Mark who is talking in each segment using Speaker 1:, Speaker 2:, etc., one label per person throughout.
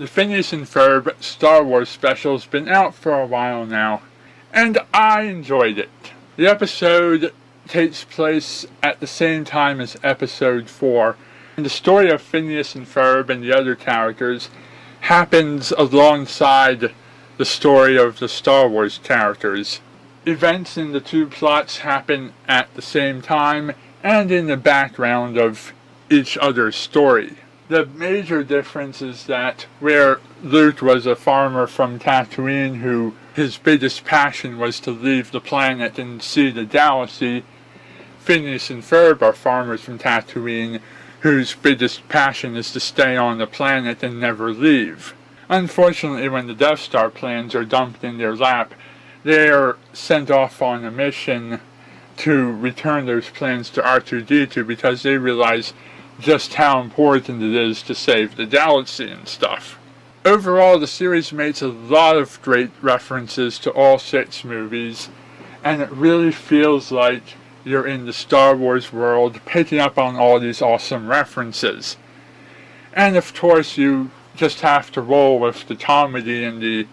Speaker 1: The Phineas and Ferb Star Wars special's been out for a while now, and I enjoyed it. The episode takes place at the same time as Episode 4, and the story of Phineas and Ferb and the other characters happens alongside the story of the Star Wars characters. Events in the two plots happen at the same time and in the background of each other's story. The major difference is that where Luke was a farmer from Tatooine who his biggest passion was to leave the planet and see the galaxy, Phineas and Ferb are farmers from Tatooine whose biggest passion is to stay on the planet and never leave. Unfortunately, when the Death Star plans are dumped in their lap, they are sent off on a mission to return those plans to R2-D2 because they realize just how important it is to save the galaxy and stuff. Overall, the series makes a lot of great references to all 6 movies, and it really feels like you're in the Star Wars world picking up on all these awesome references. And of course, you just have to roll with the comedy and the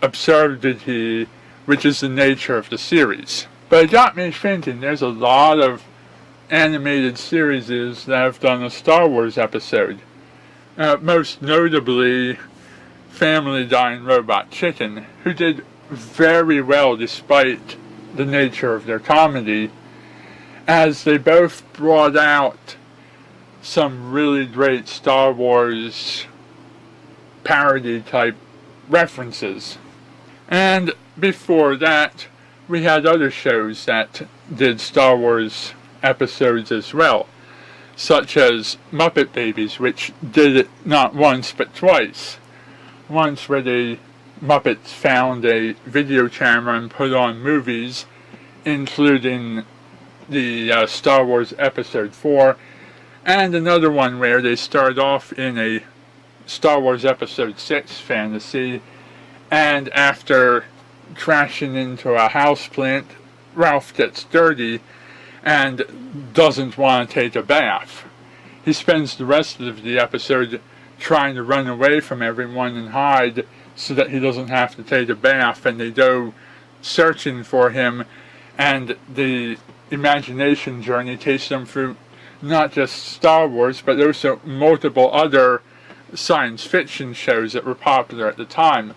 Speaker 1: absurdity, which is the nature of the series. But it got me thinking, there's a lot of animated series that have done a Star Wars episode. Most notably, Family Guy and Robot Chicken, who did very well despite the nature of their comedy, as they both brought out some really great Star Wars parody type references. And before that, we had other shows that did Star Wars episodes as well, such as Muppet Babies, which did it not once but twice. Once where the Muppets found a video camera and put on movies, including the Star Wars Episode 4, and another one where they start off in a Star Wars Episode 6 fantasy, and after crashing into a houseplant, Ralph gets dirty and doesn't want to take a bath. He spends the rest of the episode trying to run away from everyone and hide so that he doesn't have to take a bath, and they go searching for him, and the imagination journey takes them through not just Star Wars but also multiple other science fiction shows that were popular at the time,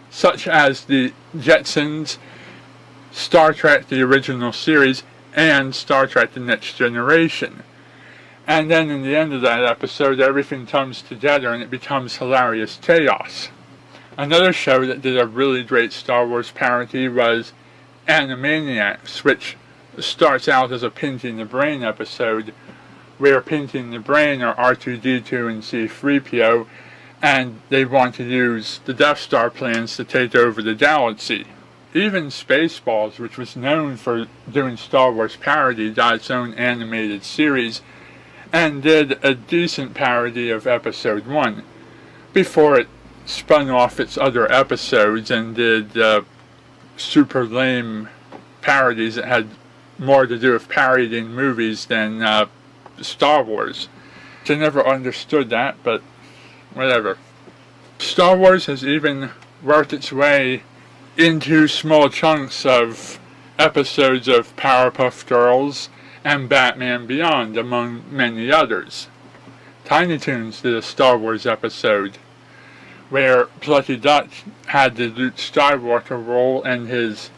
Speaker 1: such as the Jetsons, Star Trek the original series, and Star Trek The Next Generation. And then in the end of that episode, everything comes together and it becomes hilarious chaos. Another show that did a really great Star Wars parody was Animaniacs, which starts out as a Pinching the Brain episode, where Pinching the Brain are R2-D2 and C-3PO, and they want to use the Death Star plans to take over the galaxy. Even Spaceballs, which was known for doing Star Wars parody, got its own animated series and did a decent parody of Episode 1 before it spun off its other episodes and did super lame parodies that had more to do with parodying movies than Star Wars. I never understood that, but whatever. Star Wars has even worked its way into small chunks of episodes of Powerpuff Girls and Batman Beyond, among many others. Tiny Toons did a Star Wars episode where Plucky Duck had the Luke Skywalker role, and his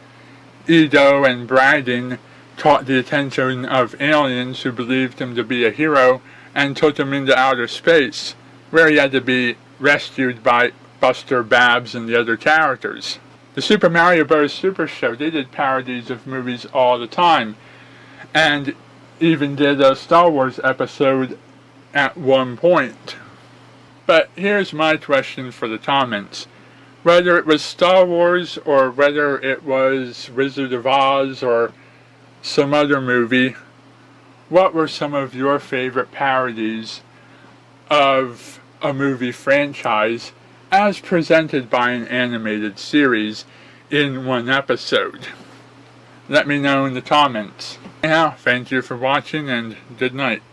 Speaker 1: ego and bragging caught the attention of aliens who believed him to be a hero and took him into outer space, where he had to be rescued by Buster, Babs, and the other characters. The Super Mario Bros. Super Show, they did parodies of movies all the time, and even did a Star Wars episode at one point. But here's my question for the comments. Whether it was Star Wars or whether it was Wizard of Oz or some other movie, what were some of your favorite parodies of a movie franchise as presented by an animated series in one episode? Let me know in the comments. Anyhow, thank you for watching and good night.